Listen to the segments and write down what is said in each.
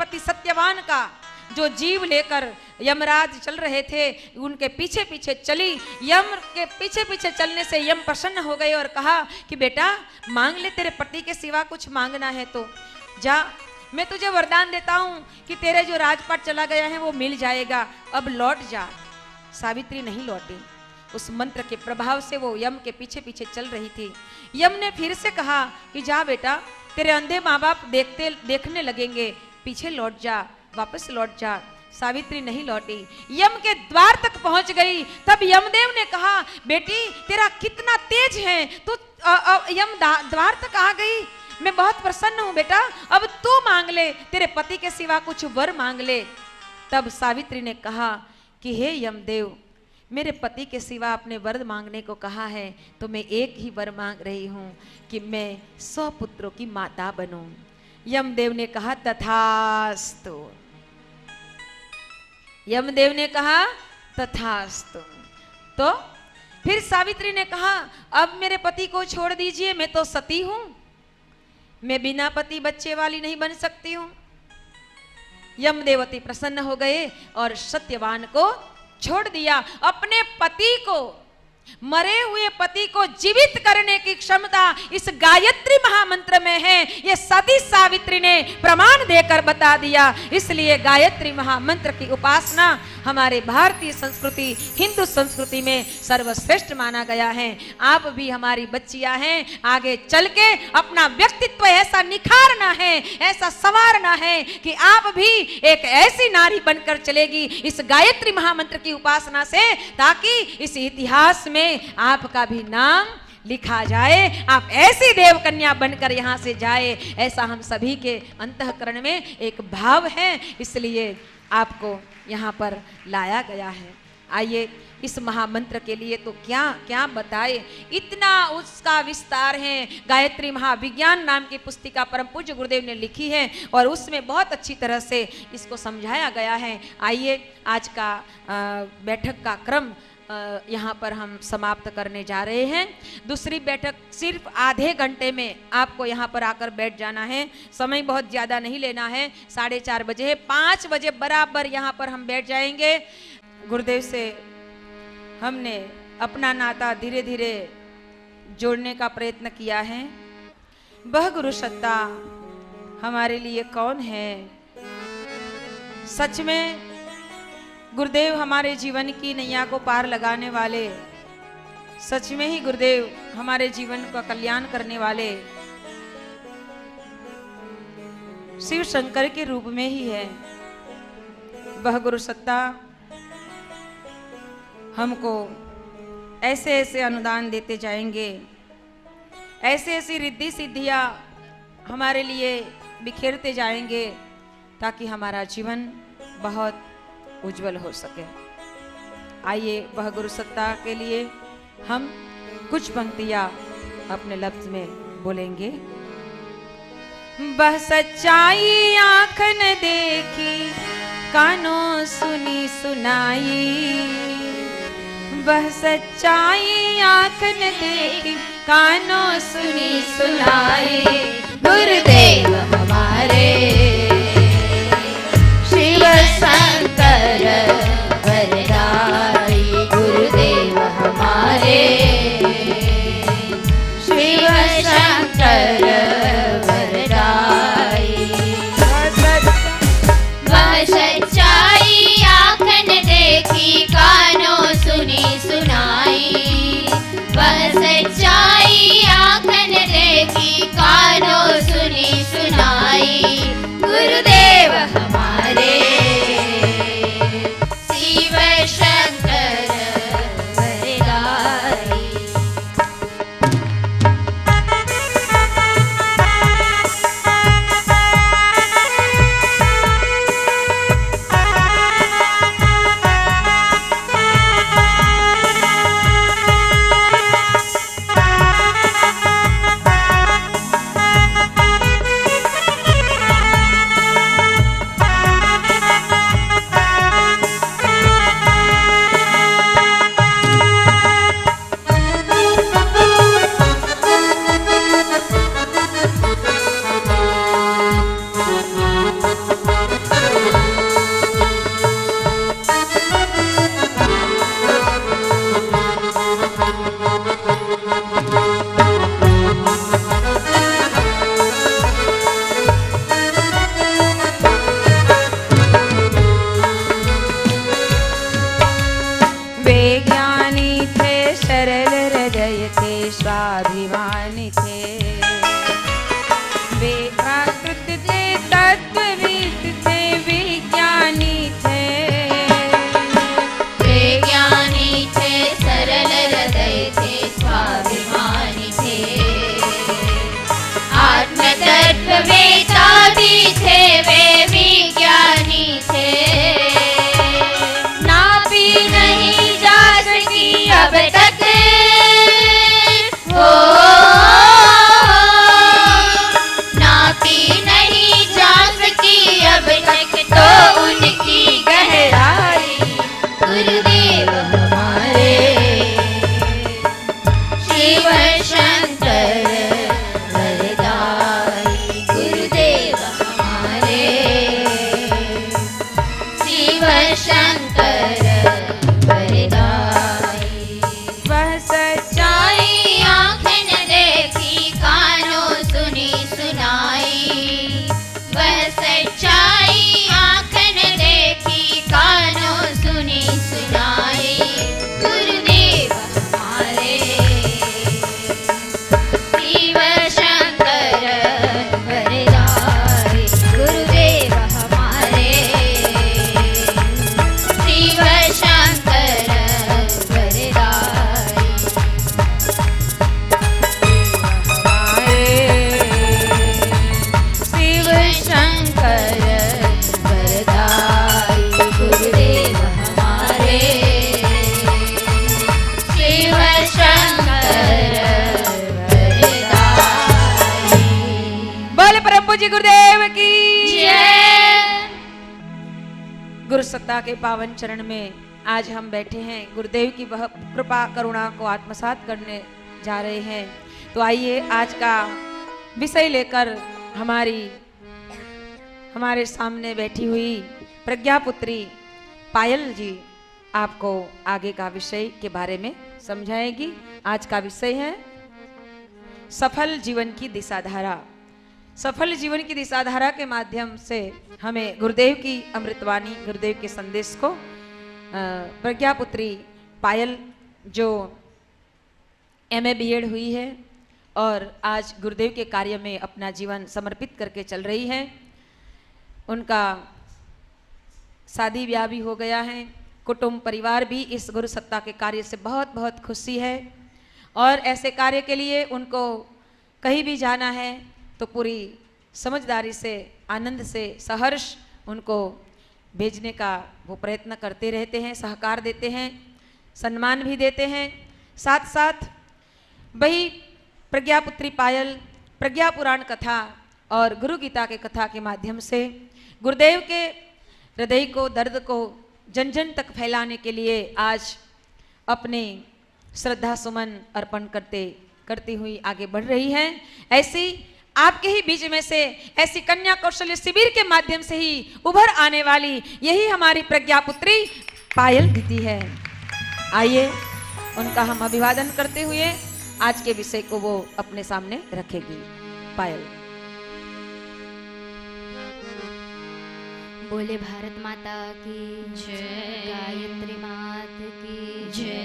पति सत्यवान का जो जीव लेकर यमराज चल रहे थे, उनके पीछे पीछे चली। यम के पीछे पीछे चलने से यम प्रसन्न हो गए और कहा कि बेटा मांग ले, तेरे पति के सिवा कुछ मांगना है तो जा, मैं तुझे वरदान देता हूं कि तेरे जो राजपाट चला गया है वो मिल जाएगा, अब लौट जा। सावित्री नहीं लौटी। उस मंत्र के प्रभाव से वो यम के पीछे पीछे चल रही थी। यम ने फिर से कहा कि जा बेटा, तेरे अंधे माँ बाप देखने लगेंगे, पीछे लौट जा, वापस लौट जा। सावित्री नहीं लौटी, यम के द्वार तक पहुंच गई। तब यमदेव ने कहा बेटी तेरा कितना तेज है, तू यम द्वार तक आ गई, मैं बहुत प्रसन्न हूं बेटा, अब तू मांग ले, तेरे पति के सिवा कुछ वर मांग ले। तब सावित्री ने कहा कि हे यमदेव, मेरे पति के सिवा अपने वर मांगने को कहा है तो मैं एक ही वर मांग रही हूं कि मैं 100 पुत्रों की माता बनूं। यमदेव ने कहा तथास्तु। यमदेव ने कहा तथास्तु। तो फिर सावित्री ने कहा अब मेरे पति को छोड़ दीजिए, मैं तो सती हूं, मैं बिना पति बच्चे वाली नहीं बन सकती हूं। यमदेवती प्रसन्न हो गए और सत्यवान को छोड़ दिया। अपने पति को, मरे हुए पति को जीवित करने की क्षमता इस गायत्री महामंत्र में है, ये सती सावित्री ने प्रमाण देकर बता दिया। इसलिए गायत्री महामंत्र की उपासना हमारे भारतीय संस्कृति, हिंदू संस्कृति में सर्वश्रेष्ठ माना गया है। आप भी हमारी बच्चियां हैं, आगे चल के अपना व्यक्तित्व ऐसा निखारना है, ऐसा संवारना है कि आप भी एक ऐसी नारी बनकर चलेगी इस गायत्री महामंत्र की उपासना से, ताकि इस इतिहास में आपका भी नाम लिखा जाए, आप ऐसी देव कन्या बनकर यहाँ से जाए, ऐसा हम सभी के अंतःकरण में एक भाव है। इसलिए आपको यहाँ पर लाया गया है। आइए इस महामंत्र के लिए तो क्या क्या बताए, इतना उसका विस्तार है। गायत्री महाविज्ञान नाम की पुस्तिका परम पूज्य गुरुदेव ने लिखी है और उसमें बहुत अच्छी तरह से इसको समझाया गया है। आइए आज का बैठक का क्रम यहाँ पर हम समाप्त करने जा रहे हैं। दूसरी बैठक सिर्फ आधे घंटे में आपको यहाँ पर आकर बैठ जाना है, समय बहुत ज़्यादा नहीं लेना है। 4:30 बजे है, 5 बजे बराबर यहाँ पर हम बैठ जाएंगे। गुरुदेव से हमने अपना नाता धीरे धीरे जोड़ने का प्रयत्न किया है। वह गुरु सत्ता हमारे लिए कौन है? सच में गुरुदेव हमारे जीवन की नैया को पार लगाने वाले, सच में ही गुरुदेव हमारे जीवन का कल्याण करने वाले शिव शंकर के रूप में ही है। वह गुरु सत्ता हमको ऐसे ऐसे अनुदान देते जाएंगे, ऐसे ऐसी रिद्धि सिद्धियां हमारे लिए बिखेरते जाएंगे, ताकि हमारा जीवन बहुत उज्जवल हो सके। आइए वह गुरु सत्ता के लिए हम कुछ पंक्तियां अपने लफ्ज में बोलेंगे। वह सच्चाई आँख न देखी, कानों सुनी सुनाई, वह सच्चाई आँख न देखी, कानों सुनी सुनाई, गुरुदेव हमारे शिव शंकर वरदाई, गुरुदेव हमारे शिव शंकर वरदाई। वह सच्चाई आँख न देखी, कानों सुनी सुनाई, वह सच्चाई आँख न देखी, कानों सुनी सुनाई, गुरुदेव हमारे शिव शंकर वरदाई। देख तो उनकी गहराई गुरुदेव हमारे शिव शंकर वरदाई गुरुदेव हमारे शिव शंकर वरदाई वह सच्चाई आँख न देखी कानों सुनी सुनाई वह सच्चाई आँख न देखी कानों सुनी सुनाई गुरुदेव हमारे शिव शंकर वरदाई गुरुदेव हमारे शिव शंकर वरदाई शिव शंकर वरदाई गुरुदेव हमारे शिव शंकर वरदाई बोल परम पूज्य गुरुदेव की जय। गुरु सत्ता के पावन चरण में आज हम बैठे हैं, गुरुदेव की वह कृपा करुणा को आत्मसात करने जा रहे हैं। तो आइए आज का विषय लेकर हमारे सामने बैठी हुई प्रज्ञापुत्री पायल जी आपको आगे का विषय के बारे में समझाएगी। आज का विषय है सफल जीवन की दिशाधारा। सफल जीवन की दिशाधारा के माध्यम से हमें गुरुदेव की अमृतवाणी, गुरुदेव के संदेश को प्रज्ञापुत्री पायल जो MA BEd हुई है और आज गुरुदेव के कार्य में अपना जीवन समर्पित करके चल रही है। उनका शादी ब्याह भी हो गया है, कुटुंब परिवार भी इस गुरु सत्ता के कार्य से बहुत बहुत खुशी है और ऐसे कार्य के लिए उनको कहीं भी जाना है तो पूरी समझदारी से, आनंद से, सहर्ष उनको भेजने का वो प्रयत्न करते रहते हैं, सहकार देते हैं, सम्मान भी देते हैं। साथ साथ वही प्रज्ञापुत्री पायल प्रज्ञा पुराण कथा और गुरु गीता के कथा के माध्यम से गुरुदेव के हृदय को, दर्द को जन जन तक फैलाने के लिए आज अपने श्रद्धा सुमन अर्पण करती हुई आगे बढ़ रही हैं। ऐसी आपके ही बीच में से ऐसी कन्या कौशल्य शिविर के माध्यम से ही उभर आने वाली यही हमारी प्रज्ञापुत्री पायल दीदी है। आइए उनका हम अभिवादन करते हुए आज के विषय को वो अपने सामने रखेगी। पायल। बोले भारत माता की जय, गायत्री मात की जय।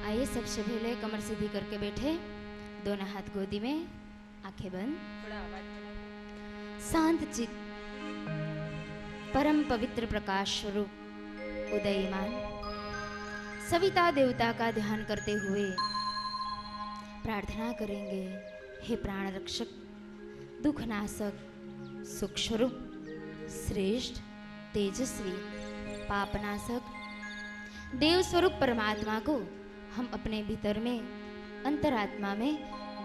आइए सबसे पहले कमर सीधी करके बैठे, दोनों हाथ गोदी में, आंखें बंद, शांत चित्त, परम पवित्र प्रकाश स्वरूप उदयमान सविता देवता का ध्यान करते हुए प्रार्थना करेंगे। हे प्राण रक्षक, दुख नाशक, सुख स्वरूप, श्रेष्ठ, तेजस्वी, पापनाशक देव स्वरूप परमात्मा को हम अपने भीतर में, अंतरात्मा में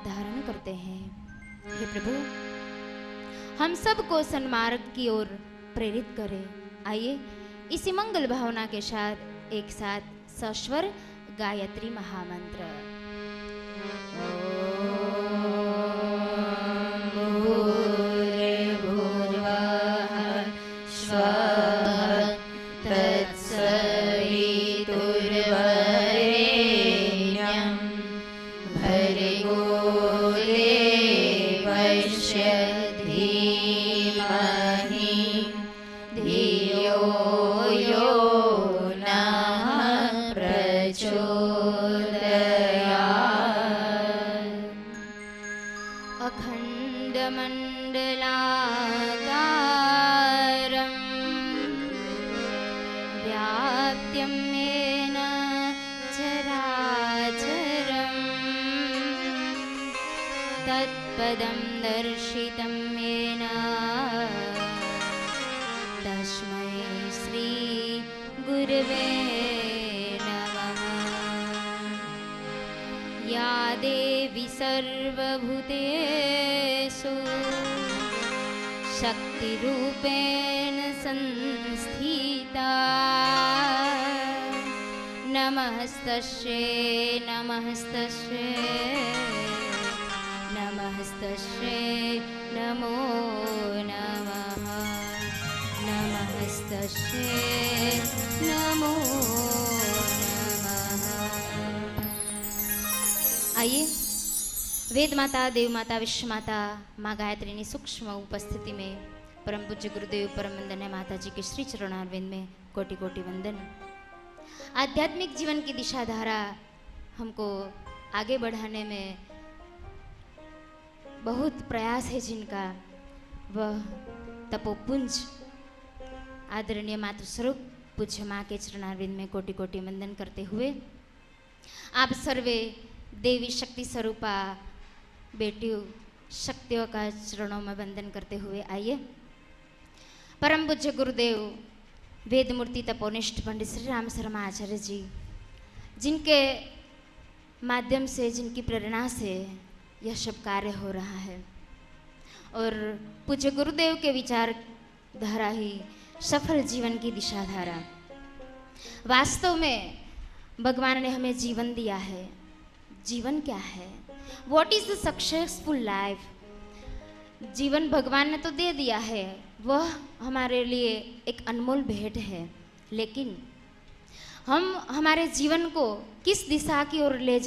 धारण करते हैं। हे प्रभु, हम सबको सन्मार्ग की ओर प्रेरित करें। आइए इसी मंगल भावना के साथ एक साथ सस्वर गायत्री महामंत्र। तत्पदं दर्शितं येन तस्मै श्री गुरवे नमः। या देवी सर्वभूतेषु शक्तिरूपेण संस्थिता नमस्तस्यै नमस्तस्यै नमस्तस्यै नमो नमः नमस्तस्यै नमो नमः। आइए वेद माता, देव माता, विश्व माता माँ गायत्री की सूक्ष्म उपस्थिति में परम पूज्य गुरुदेव परम वंदनीय माता जी के श्री चरणारविंद में कोटि कोटि वंदन। आध्यात्मिक जीवन की दिशा धारा हमको आगे बढ़ाने में बहुत प्रयास है जिनका, वह तपोपुंज आदरणीय मातृस्वरूप पूज्य माँ के चरणारविंद में कोटि कोटि वंदन करते हुए आप सर्वे देवी शक्ति स्वरूपा बेटियों शक्तियों का चरणों में वंदन करते हुए आइए परम पूज्य गुरुदेव वेद मूर्ति तपोनिष्ठ पंडित श्री राम शर्मा आचार्य जी, जिनके माध्यम से, जिनकी प्रेरणा से यह सब कार्य हो रहा है और पूज्य गुरुदेव के विचार धारा ही सफल जीवन की दिशा धारा। वास्तव में भगवान ने हमें जीवन दिया है। जीवन क्या है? What is the successful life? जीवन भगवान ने तो दे दिया है, वह हमारे लिए एक अनमोल भेंट है, लेकिन हम हमारे जीवन को किस दिशा की ओर ले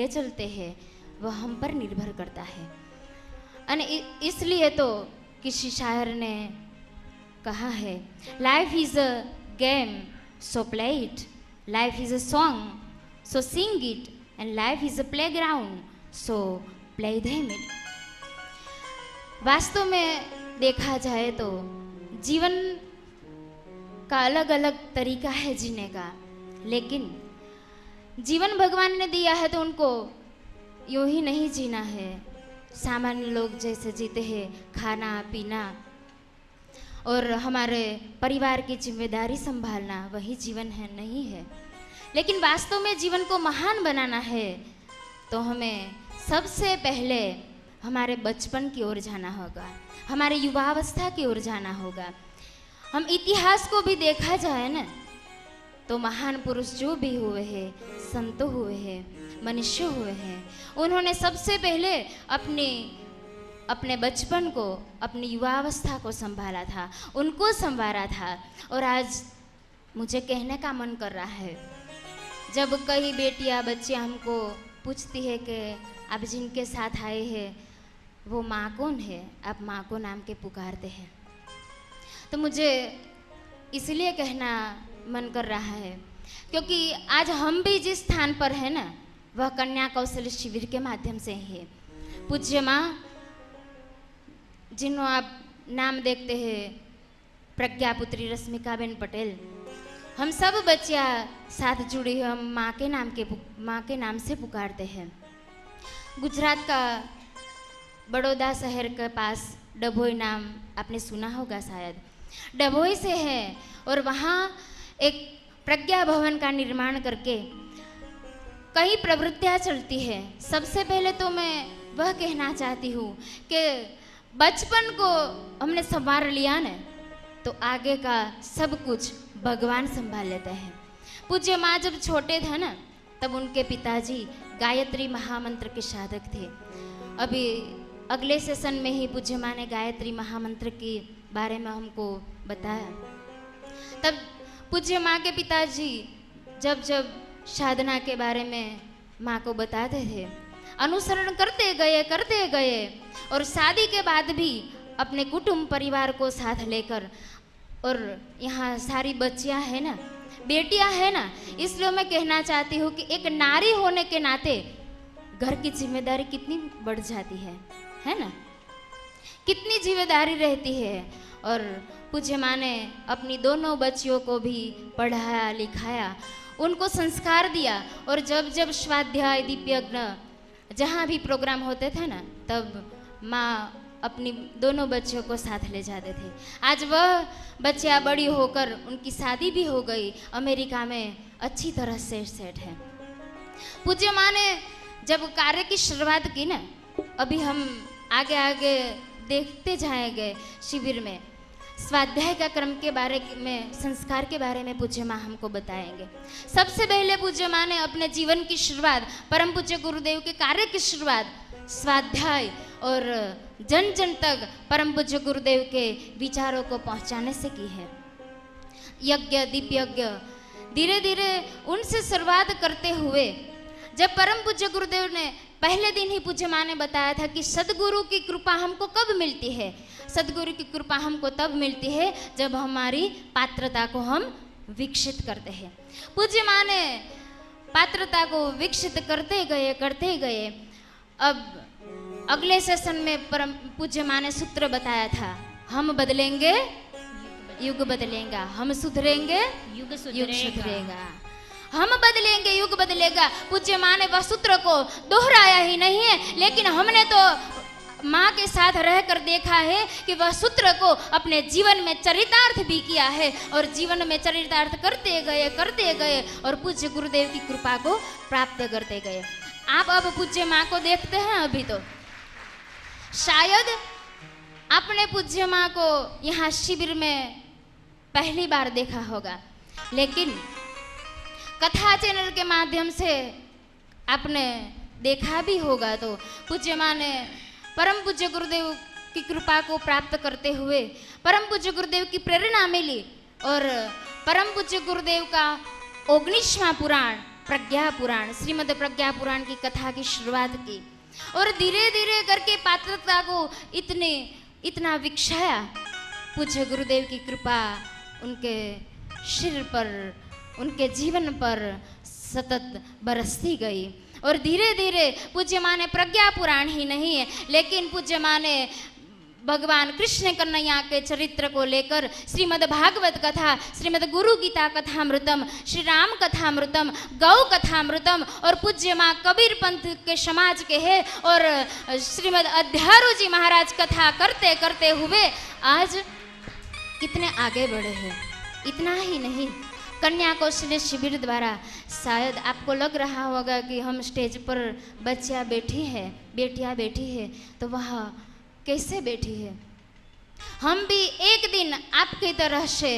चलते हैं वह हम पर निर्भर करता है। इसलिए तो किसी शायर ने कहा है, life is a game so play it, life is a song so sing it, and life is a play ground so play them it. वास्तव में देखा जाए तो जीवन का अलग अलग तरीका है जीने का, लेकिन जीवन भगवान ने दिया है तो उनको यूं ही नहीं जीना है। सामान्य लोग जैसे जीते हैं, खाना पीना और हमारे परिवार की जिम्मेदारी संभालना, वही जीवन है नहीं है। लेकिन वास्तव में जीवन को महान बनाना है तो हमें सबसे पहले हमारे बचपन की ओर जाना होगा, हमारे युवावस्था की ओर जाना होगा। हम इतिहास को भी देखा जाए ना तो महान पुरुष जो भी हुए हैं, संत हुए हैं, मनुष्य हुए हैं, उन्होंने सबसे पहले अपने बचपन को, अपनी युवावस्था को संभाला था, उनको संवारा था। और आज मुझे कहने का मन कर रहा है, जब कई बेटियां बच्चियां हमको पूछती है कि आप जिनके साथ आए हैं वो माँ कौन है, आप माँ को नाम के पुकारते हैं, तो मुझे इसलिए कहना मन कर रहा है क्योंकि आज हम भी जिस स्थान पर है ना वह कन्या कौशल शिविर के माध्यम से है। पूज्य माँ जिन्हों आप नाम देखते हैं, प्रज्ञापुत्री रश्मिकाबेन पटेल, हम सब बच्चियाँ साथ जुड़ी हम माँ के नाम से पुकारते हैं। गुजरात का बड़ौदा शहर के पास डभोई नाम आपने सुना होगा शायद, डभोई से है और वहाँ एक प्रज्ञा भवन का निर्माण करके कई प्रवृत्तियाँ चलती है। सबसे पहले तो मैं वह कहना चाहती हूँ कि बचपन को हमने संभाल लिया ना तो आगे का सब कुछ भगवान संभाल लेते हैं। पूज्य माँ जब छोटे थे ना तब उनके पिताजी गायत्री महामंत्र के साधक थे। अभी अगले सेशन में ही पूज्य माँ ने गायत्री महामंत्र के बारे में हमको बताया। तब पूज्य माँ के पिताजी जब साधना के बारे में माँ को बताते थे, अनुसरण करते गए और शादी के बाद भी अपने कुटुंब परिवार को साथ लेकर, और यहाँ सारी बच्चियाँ हैं ना, बेटियाँ हैं ना, इसलिए मैं कहना चाहती हूँ कि एक नारी होने के नाते घर की जिम्मेदारी कितनी बढ़ जाती है ना, कितनी जिम्मेदारी रहती है। और पूज्य माँ ने अपनी दोनों बच्चियों को भी पढ़ाया लिखाया, उनको संस्कार दिया, और जब स्वाध्याय दीप यज्ञ जहाँ भी प्रोग्राम होते थे ना तब माँ अपनी दोनों बच्चियों को साथ ले जाते थे। आज वह बच्चियाँ बड़ी होकर उनकी शादी भी हो गई, अमेरिका में अच्छी तरह से सेट है। पूज्य माँ ने जब कार्य की शुरुआत की ना, अभी हम आगे देखते जाएंगे शिविर में, स्वाध्याय का क्रम के बारे में, संस्कार के बारे में पूज्य माँ हमको बताएंगे। सबसे पहले पूज्य माँ ने अपने जीवन की शुरुआत, परम पूज्य गुरुदेव के कार्य की शुरुआत स्वाध्याय और जन जन तक परम पूज्य गुरुदेव के विचारों को पहुंचाने से की है। यज्ञ दीप यज्ञ धीरे धीरे उनसे शुरुआत करते हुए, जब परम पूज्य गुरुदेव ने पहले दिन ही पूज्य माँ ने बताया था कि सदगुरु की कृपा हमको कब मिलती है, सदगुरु की कृपा हमको तब मिलती है जब हमारी पात्रता को हम विकसित करते हैं। पूज्य माँ ने पात्रता को विकसित करते गए। अब अगले सेशन में परम पूज्य माँ ने सूत्र बताया था, हम बदलेंगे युग बदलेगा, हम सुधरेंगे युग सुधरेगा, हम बदलेंगे युग बदलेगा। पूज्य माँ ने वह सूत्र को दोहराया ही नहीं है, लेकिन हमने तो माँ के साथ रहकर देखा है कि वह सूत्र को अपने जीवन में चरितार्थ भी किया है, और जीवन में चरितार्थ करते गए और पूज्य गुरुदेव की कृपा को प्राप्त करते गए। आप अब पूज्य माँ को देखते हैं, अभी तो शायद आपने पूज्य माँ को यहाँ शिविर में पहली बार देखा होगा, लेकिन कथा चैनल के माध्यम से आपने देखा भी होगा। तो पूज्य माँ ने परम पूज्य गुरुदेव की कृपा को प्राप्त करते हुए परम पूज्य गुरुदेव की प्रेरणा मिली, और परम पूज्य गुरुदेव का 19वां पुराण प्रज्ञा पुराण, श्रीमद् प्रज्ञा पुराण की कथा की शुरुआत की, और धीरे धीरे करके पात्रता को इतना विकसाया। पूज्य गुरुदेव की कृपा उनके सिर पर, उनके जीवन पर सतत बरसती गई, और धीरे धीरे पूज्य माँ ने प्रज्ञा पुराण ही नहीं है, लेकिन पूज्य माँ ने भगवान कृष्ण कन्हैया के चरित्र को लेकर श्रीमद् भागवत कथा, श्रीमद् गुरु गीता कथामृतम, श्री राम कथामृतम, गौ कथामृतम, और पूज्य माँ कबीर पंथ के समाज के हैं, और श्रीमद् अध्यारू जी महाराज कथा करते करते हुए आज कितने आगे बढ़े हैं। इतना ही नहीं, कन्या कौशल्य शिविर द्वारा शायद आपको लग रहा होगा कि हम स्टेज पर बच्चियाँ बैठी है, बेटियाँ बैठी है, तो वह कैसे बैठी है। हम भी एक दिन आपकी तरह से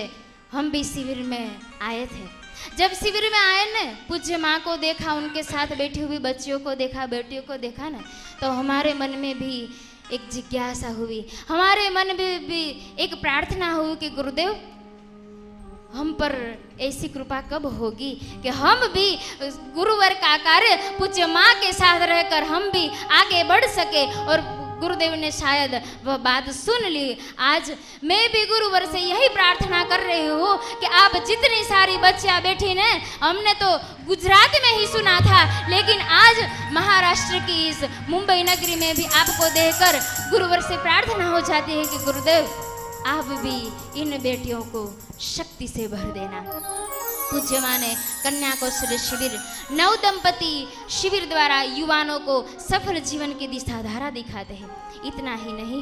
हम भी शिविर में आए थे। जब शिविर में आए न, पूज्य माँ को देखा, उनके साथ बैठी हुई बच्चियों को देखा, बेटियों को देखा ना, तो हमारे मन में भी एक जिज्ञासा हुई, हमारे मन में भी एक प्रार्थना हुई कि गुरुदेव हम पर ऐसी कृपा कब होगी कि हम भी गुरुवर का कार्य पूज्य माँ के साथ रहकर हम भी आगे बढ़ सके। और गुरुदेव ने शायद वह बात सुन ली। आज मैं भी गुरुवर से यही प्रार्थना कर रही हूँ कि आप जितनी सारी बच्चियाँ बैठी ने, हमने तो गुजरात में ही सुना था, लेकिन आज महाराष्ट्र की इस मुंबई नगरी में भी आपको देखकर गुरुवर से प्रार्थना हो जाती है कि गुरुदेव आप भी इन बेटियों को शक्ति से भर देना। पूज्य माँ ने कन्या कौशल्य शिविर, नव दंपति शिविर द्वारा युवाओं को सफल जीवन की दिशाधारा दिखाते हैं। इतना ही नहीं,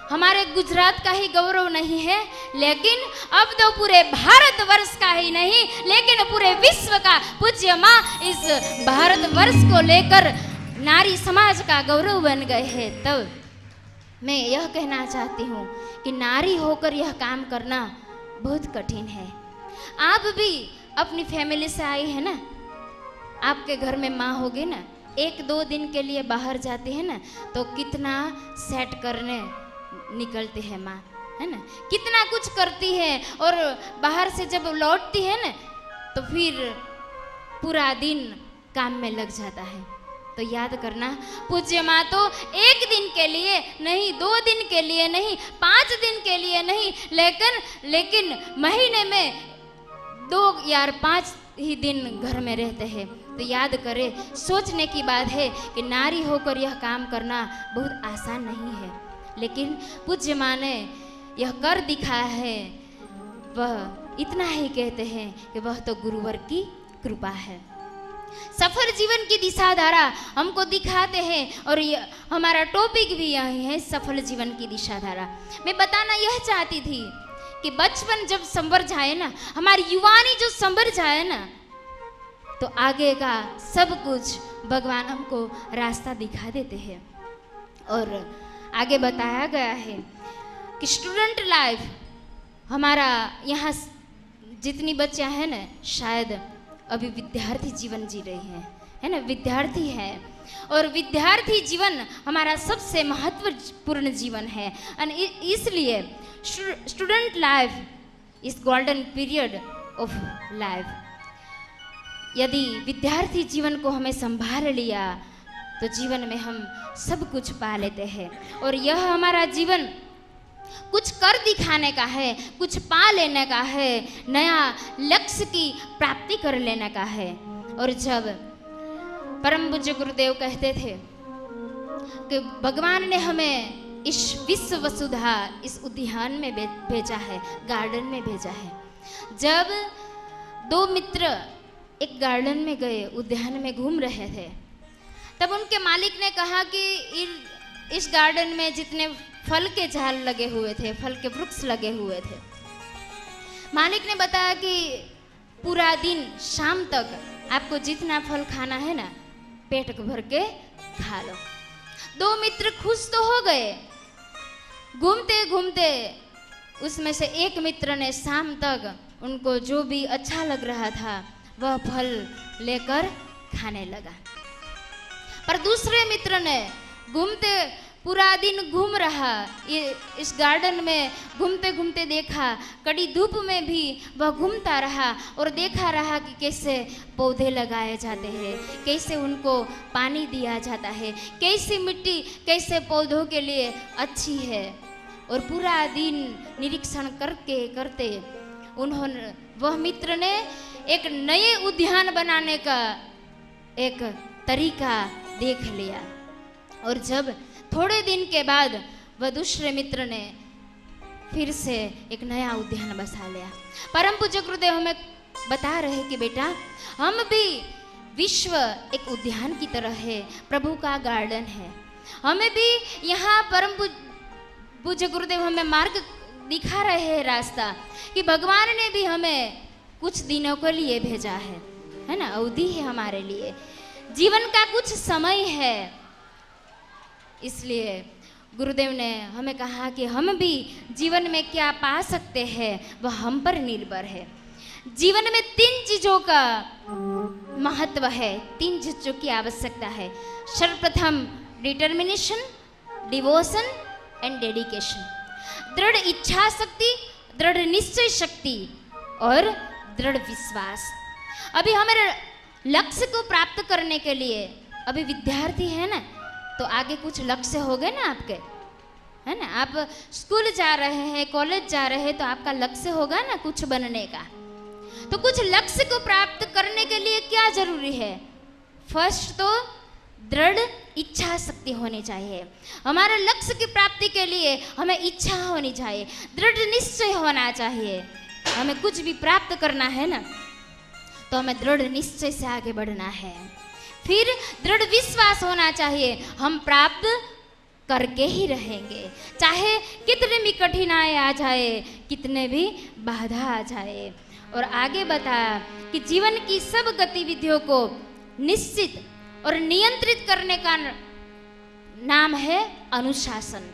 हमारे गुजरात का ही गौरव नहीं है, लेकिन अब तो पूरे भारतवर्ष का ही नहीं, लेकिन पूरे विश्व का पूज्य माँ इस भारतवर्ष को लेकर नारी समाज का गौरव बन गए हैं। तब मैं यह कहना चाहती हूँ कि नारी होकर यह काम करना बहुत कठिन है। आप भी अपनी फैमिली से आई है ना, आपके घर में माँ होगी ना, 1-2 दिन के लिए बाहर जाती है ना, तो कितना सेट करने निकलती है माँ, है ना, कितना कुछ करती है, और बाहर से जब लौटती है ना, तो फिर पूरा दिन काम में लग जाता है। तो याद करना, पूज्य माँ तो 1 दिन के लिए नहीं, 2 दिन के लिए नहीं, 5 दिन के लिए नहीं, लेकिन महीने में 2 या 5 ही दिन घर में रहते हैं। तो याद करें, सोचने की बात है कि नारी होकर यह काम करना बहुत आसान नहीं है, लेकिन पूज्य माँ ने यह कर दिखाया है। वह इतना ही कहते हैं कि वह तो गुरुवर की कृपा है। सफल जीवन की दिशाधारा हमको दिखाते हैं, और हमारा टॉपिक भी यही है, सफल जीवन की दिशाधारा। मैं बताना यह चाहती थी कि बचपन जब संवर जाए ना, हमारी युवानी जो संवर जाए ना, तो आगे का सब कुछ भगवान हमको रास्ता दिखा देते हैं। और आगे बताया गया है कि स्टूडेंट लाइफ हमारा यहाँ जितनी बच्चियाँ हैं ना, शायद अभी विद्यार्थी जीवन जी रही हैं, है ना, विद्यार्थी हैं। और विद्यार्थी जीवन हमारा सबसे महत्वपूर्ण जीवन है। और इसलिए student life is golden period of life. यदि विद्यार्थी जीवन को हमें संभाल लिया तो जीवन में हम सब कुछ पा लेते हैं। और यह हमारा जीवन कुछ कर दिखाने का है, कुछ पा लेने का है, नया लक्ष्य की प्राप्ति कर लेने का है। और जब परम पूज्य गुरुदेव कहते थे कि भगवान ने हमें इस विश्व वसुधा, इस उद्यान में भेजा है, गार्डन में भेजा है। जब दो मित्र एक गार्डन में गए, उद्यान में घूम रहे थे, तब उनके मालिक ने कहा कि इस गार्डन में जितने फल के झाड़ लगे हुए थे, फल के वृक्ष लगे हुए थे, मालिक ने बताया कि पूरा दिन शाम तक आपको जितना फल खाना है ना, पेट भर के खा लो। दो मित्र खुश तो हो गए। घूमते घूमते उसमें से एक मित्र ने शाम तक उनको जो भी अच्छा लग रहा था वह फल लेकर खाने लगा। पर दूसरे मित्र ने घूमते पूरा दिन घूम रहा, ये इस गार्डन में घूमते घूमते देखा, कड़ी धूप में भी वह घूमता रहा और देखा रहा कि कैसे पौधे लगाए जाते हैं, कैसे उनको पानी दिया जाता है, कैसी मिट्टी कैसे पौधों के लिए अच्छी है। और पूरा दिन निरीक्षण करते वह मित्र ने एक नए उद्यान बनाने का एक तरीका देख लिया। और जब थोड़े दिन के बाद वह दूसरे मित्र ने फिर से एक नया उद्यान बसा लिया। परम पूज्य गुरुदेव हमें बता रहे कि बेटा, हम भी विश्व एक उद्यान की तरह है, प्रभु का गार्डन है। हमें भी यहाँ परम पूज्य गुरुदेव हमें मार्ग दिखा रहे हैं, रास्ता, कि भगवान ने भी हमें कुछ दिनों के लिए भेजा है ना, अवधि है हमारे लिए, जीवन का कुछ समय है। इसलिए गुरुदेव ने हमें कहा कि हम भी जीवन में क्या पा सकते हैं वह हम पर निर्भर है। जीवन में 3 चीजों का महत्व है, 3 चीजों की आवश्यकता है। सर्वप्रथम डिटर्मिनेशन, डिवोशन एंड डेडिकेशन। दृढ़ इच्छा शक्ति, दृढ़ निश्चय शक्ति और दृढ़ विश्वास। अभी हमारे लक्ष्य को प्राप्त करने के लिए, अभी विद्यार्थी है ना, तो आगे कुछ लक्ष्य हो गए ना आपके, है ना। आप स्कूल जा रहे हैं, कॉलेज जा रहे हैं, तो आपका लक्ष्य होगा ना कुछ बनने का। तो कुछ लक्ष्य को प्राप्त करने के लिए क्या जरूरी है? फर्स्ट तो दृढ़ इच्छा शक्ति होनी चाहिए। हमारे लक्ष्य की प्राप्ति के लिए हमें इच्छा होनी चाहिए, दृढ़ निश्चय होना चाहिए। हमें कुछ भी प्राप्त करना है ना, तो हमें दृढ़ निश्चय से आगे बढ़ना है। फिर दृढ़ विश्वास होना चाहिए, हम प्राप्त करके ही रहेंगे, चाहे कितने भी कठिनाई आ जाए, कितने भी बाधा आ जाए। और आगे बताया कि जीवन की सब गतिविधियों को निश्चित और नियंत्रित करने का नाम है अनुशासन।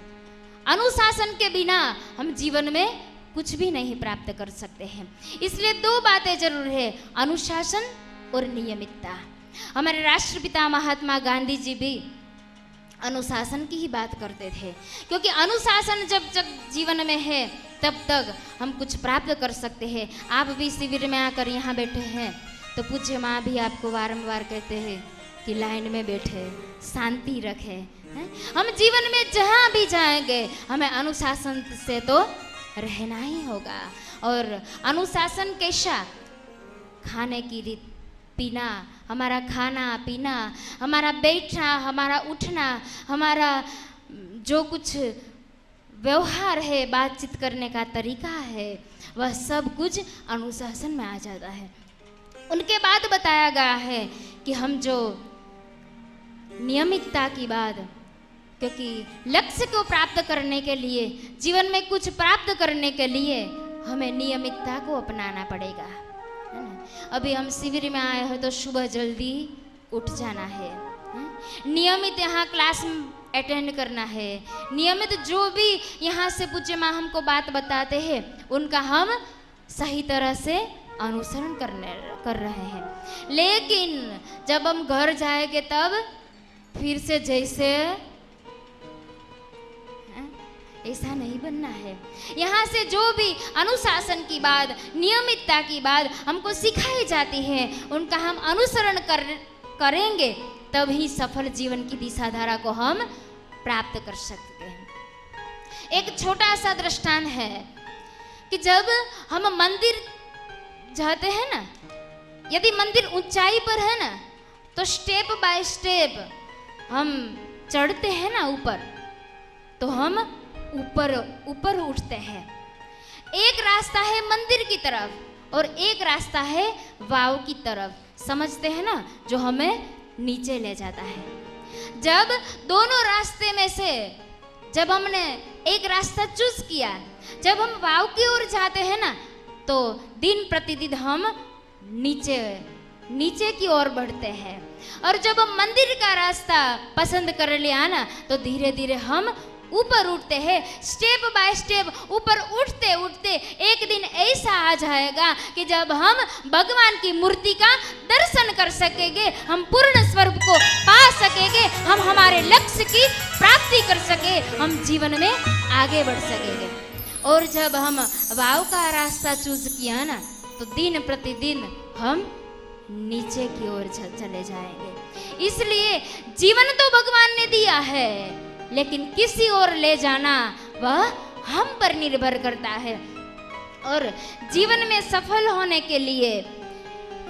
अनुशासन के बिना हम जीवन में कुछ भी नहीं प्राप्त कर सकते हैं। इसलिए 2 बातें जरूर है, अनुशासन और नियमितता। हमारे राष्ट्रपिता महात्मा गांधी जी भी अनुशासन की ही बात करते थे, क्योंकि अनुशासन जब तक जीवन में है तब तक हम कुछ प्राप्त कर सकते हैं। आप भी शिविर में आकर यहाँ बैठे हैं तो पूज्य माँ भी आपको बारंबार कहते हैं कि लाइन में बैठे, शांति रखे। हम जीवन में जहाँ भी जाएंगे हमें अनुशासन से तो रहना ही होगा। और अनुशासन कैसा? खाने की रीत, पीना, हमारा खाना पीना, हमारा बैठना, हमारा उठना, हमारा जो कुछ व्यवहार है, बातचीत करने का तरीका है, वह सब कुछ अनुशासन में आ जाता है। उनके बाद बताया गया है कि हम जो नियमितता की बात, क्योंकि लक्ष्य को प्राप्त करने के लिए, जीवन में कुछ प्राप्त करने के लिए हमें नियमितता को अपनाना पड़ेगा, है ना। अभी हम शिविर में आए हैं तो सुबह जल्दी उठ जाना है। नियमित यहाँ क्लास अटेंड करना है। नियमित जो भी यहाँ से पूज्य माँ हमको बात बताते हैं उनका हम सही तरह से अनुसरण कर रहे हैं। लेकिन जब हम घर जाएंगे तब फिर से जैसे ऐसा नहीं बनना है। यहाँ से जो भी अनुशासन की बात, नियमितता की बात हमको सिखाई जाती है उनका हम अनुसरण करेंगे तभी सफल जीवन की दिशा धारा को हम प्राप्त कर सकते हैं। एक छोटा सा दृष्टांत है कि जब हम मंदिर जाते हैं ना, यदि मंदिर ऊंचाई पर है ना तो स्टेप बाय स्टेप हम चढ़ते हैं ना ऊपर, तो हम ऊपर ऊपर उठते हैं। एक रास्ता है मंदिर की तरफ और एक रास्ता है वाव की तरफ, समझते हैं ना, जो हमें नीचे ले जाता है। जब दोनों रास्ते में से जब हमने एक रास्ता चूज किया, जब हम वाव की ओर जाते हैं ना तो दिन प्रतिदिन हम नीचे नीचे की ओर बढ़ते हैं। और जब हम मंदिर का रास्ता पसंद कर लिया ना तो धीरे धीरे हम ऊपर उठते हैं। स्टेप बाय स्टेप ऊपर उठते उठते एक दिन ऐसा आ जाएगा कि जब हम भगवान की मूर्ति का दर्शन कर सकेंगे, हम पूर्ण स्वरूप को पा सकेंगे, हम हमारे लक्ष्य की प्राप्ति कर सके, हम जीवन में आगे बढ़ सकेंगे। और जब हम वाव का रास्ता चूज किया ना तो दिन प्रतिदिन हम नीचे की ओर चले जाएंगे। इसलिए जीवन तो भगवान ने दिया है, लेकिन किसी ओर ले जाना वह हम पर निर्भर करता है। और जीवन में सफल होने के लिए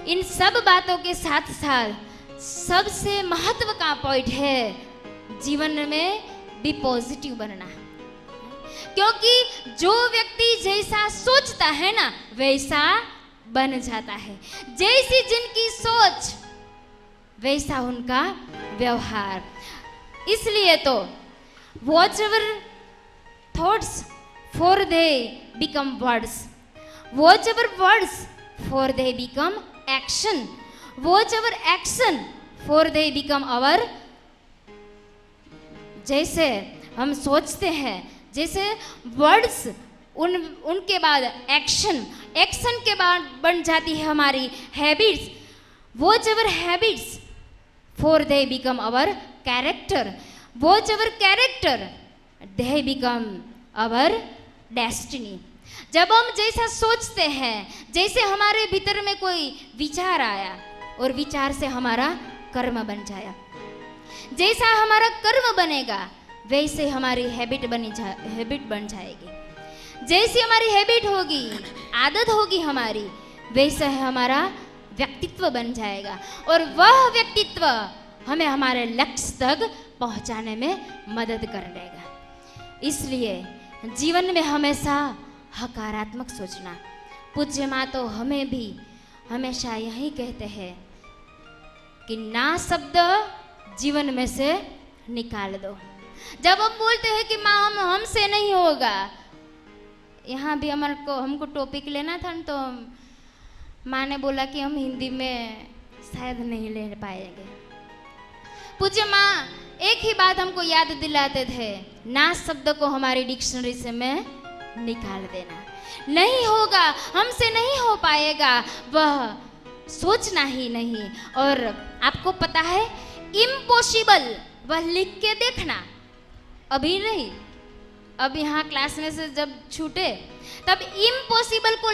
इन सब बातों के साथ साथ सबसे महत्व का पॉइंट है जीवन में भी पॉजिटिव बनना। क्योंकि जो व्यक्ति जैसा सोचता है ना वैसा बन जाता है। जैसी जिनकी सोच वैसा उनका व्यवहार। इसलिए तो whatever thoughts for they become words, whatever words for they become action, whatever action for they become our। जैसे हम सोचते हैं, जैसे वर्ड्स उनके बाद एक्शन, एक्शन के बाद बन जाती है हमारी habits, whatever habits for they become our character, whatever character they become our destiny। जब हम जैसा सोचते हैं, जैसे हमारे भीतर में कोई विचार आया और विचार से हमारा कर्म बन जाया, जैसा हमारा कर्म बनेगा वैसे हमारी हैबिट बन जाएगी। जैसी हमारी हैबिट होगी, आदत होगी हमारी, वैसा हमारा व्यक्तित्व बन जाएगा। और वह व्यक्तित्व हमें हमारे लक्ष्य तक पहुंचाने में मदद कर देगा। इसलिए जीवन में हमेशा सकारात्मक सोचना। पूज्य माँ तो हमें भी हमेशा यही कहते हैं कि ना शब्द जीवन में से निकाल दो। जब हम बोलते हैं कि माँ हमसे नहीं होगा, यहाँ भी हमको टॉपिक लेना था तो माँ ने बोला कि हम हिंदी में शायद नहीं ले पाएंगे। पूज्य माँ एक ही बात हमको याद दिलाते थे, ना शब्द को हमारी डिक्शनरी से में निकाल देना। नहीं होगा, हमसे नहीं हो पाएगा, वह सोचना ही नहीं। और आपको पता है इम्पॉसिबल वह लिख के देखना, अभी नहीं, अब यहाँ क्लास में से जब छूटे तब इम्पॉसिबल को